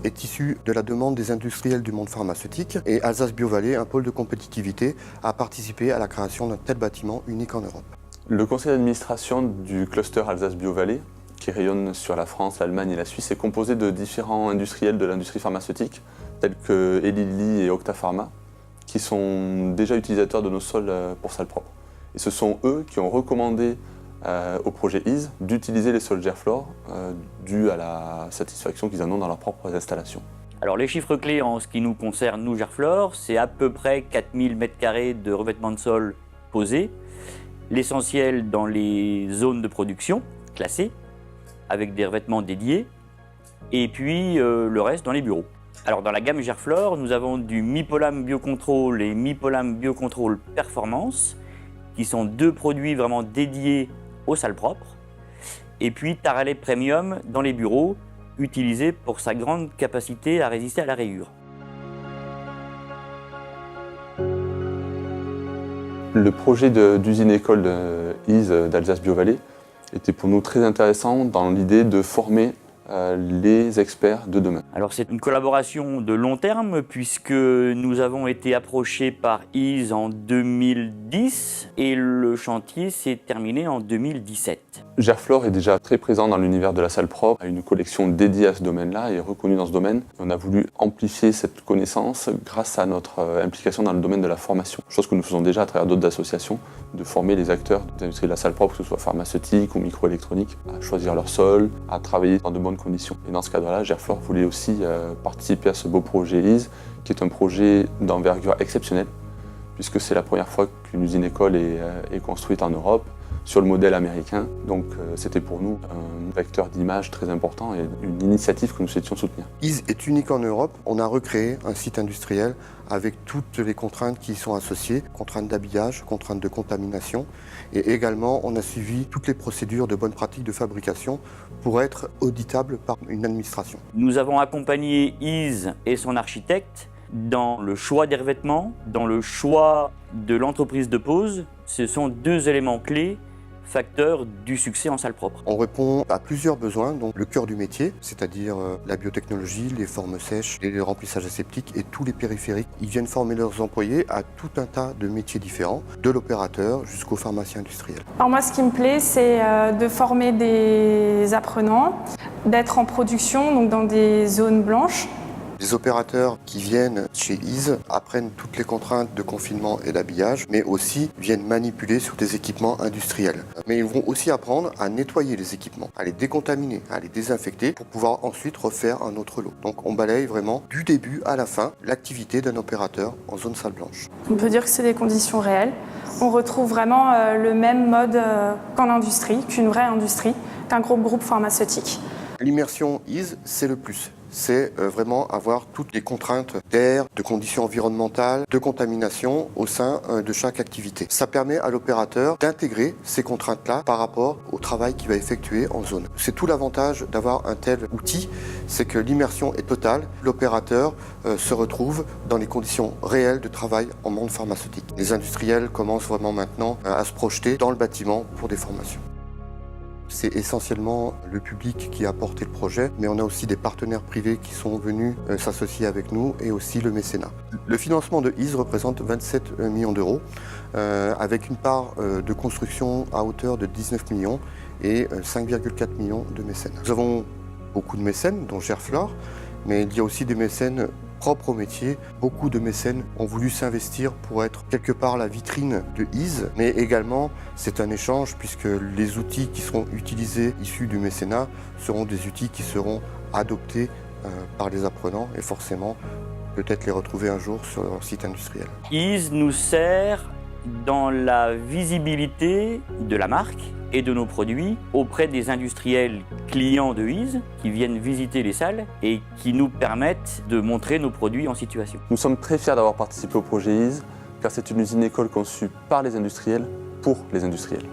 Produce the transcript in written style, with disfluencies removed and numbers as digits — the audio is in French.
est issu de la demande des industriels du monde pharmaceutique et Alsace Bio-Vallée, un pôle de compétitivité, a participé à la création d'un tel bâtiment unique en Europe. Le conseil d'administration du cluster Alsace Bio-Vallée, qui rayonne sur la France, l'Allemagne et la Suisse, est composé de différents industriels de l'industrie pharmaceutique, tels que Eli Lilly et Octa Pharma, qui sont déjà utilisateurs de nos sols pour salles propres. Et ce sont eux qui ont recommandé au projet EASE d'utiliser les sols Gerflor dû à la satisfaction qu'ils en ont dans leurs propres installations. Alors les chiffres clés en ce qui nous concerne, nous Gerflor, c'est à peu près 4000 m² de revêtement de sol posé, l'essentiel dans les zones de production classées, avec des revêtements dédiés, et puis le reste dans les bureaux. Alors dans la gamme Gerflor, nous avons du Mipolam Biocontrol et Mipolam Biocontrol Performance, qui sont deux produits vraiment dédiés aux salles propres, et puis Taralay Premium dans les bureaux, utilisé pour sa grande capacité à résister à la rayure. Le projet d'usine-école EASE d'Alsace Bio-Vallée était pour nous très intéressant dans l'idée de former les experts de demain. Alors c'est une collaboration de long terme puisque nous avons été approchés par EASE en 2010 et le chantier s'est terminé en 2017. Gerflor est déjà très présent dans l'univers de la salle propre, a une collection dédiée à ce domaine-là et est reconnue dans ce domaine. On a voulu amplifier cette connaissance grâce à notre implication dans le domaine de la formation, chose que nous faisons déjà à travers d'autres associations, de former les acteurs de l'industrie de la salle propre, que ce soit pharmaceutique ou microélectronique, à choisir leur sol, à travailler dans de bonnes conditions. Et dans ce cadre-là, Gerflor voulait aussi participer à ce beau projet EASE, qui est un projet d'envergure exceptionnelle, puisque c'est la première fois qu'une usine-école est construite en Europe, sur le modèle américain. Donc c'était pour nous un vecteur d'image très important et une initiative que nous souhaitions soutenir. EASE est unique en Europe. On a recréé un site industriel avec toutes les contraintes qui y sont associées, contraintes d'habillage, contraintes de contamination. Et également, on a suivi toutes les procédures de bonne pratique de fabrication pour être auditable par une administration. Nous avons accompagné EASE et son architecte dans le choix des revêtements, dans le choix de l'entreprise de pose. Ce sont deux éléments clés, facteur du succès en salle propre. On répond à plusieurs besoins, donc le cœur du métier, c'est-à-dire la biotechnologie, les formes sèches, les remplissages aseptiques et tous les périphériques. Ils viennent former leurs employés à tout un tas de métiers différents, de l'opérateur jusqu'au pharmacien industriel. Alors moi, ce qui me plaît, c'est de former des apprenants, d'être en production, donc dans des zones blanches. Les opérateurs qui viennent chez EASE apprennent toutes les contraintes de confinement et d'habillage, mais aussi viennent manipuler sur des équipements industriels. Mais ils vont aussi apprendre à nettoyer les équipements, à les décontaminer, à les désinfecter pour pouvoir ensuite refaire un autre lot. Donc on balaye vraiment du début à la fin l'activité d'un opérateur en zone salle blanche. On peut dire que c'est des conditions réelles. On retrouve vraiment le même mode qu'en industrie, qu'une vraie industrie, qu'un groupe pharmaceutique. L'immersion EASE, c'est le plus. C'est vraiment avoir toutes les contraintes d'air, de conditions environnementales, de contamination au sein de chaque activité. Ça permet à l'opérateur d'intégrer ces contraintes-là par rapport au travail qu'il va effectuer en zone. C'est tout l'avantage d'avoir un tel outil, c'est que l'immersion est totale. L'opérateur se retrouve dans les conditions réelles de travail en monde pharmaceutique. Les industriels commencent vraiment maintenant à se projeter dans le bâtiment pour des formations. C'est essentiellement le public qui a porté le projet, mais on a aussi des partenaires privés qui sont venus s'associer avec nous et aussi le mécénat. Le financement de EASE représente 27 millions d'euros, avec une part de construction à hauteur de 19 millions et 5,4 millions de mécènes. Nous avons beaucoup de mécènes, dont Gerflor, mais il y a aussi des mécènes propre au métier. Beaucoup de mécènes ont voulu s'investir pour être quelque part la vitrine de EASE, mais également c'est un échange puisque les outils qui seront utilisés issus du mécénat seront des outils qui seront adoptés par les apprenants et forcément peut-être les retrouver un jour sur leur site industriel. EASE nous sert dans la visibilité de la marque et de nos produits auprès des industriels clients de EASE qui viennent visiter les salles et qui nous permettent de montrer nos produits en situation. Nous sommes très fiers d'avoir participé au projet EASE car c'est une usine-école conçue par les industriels pour les industriels.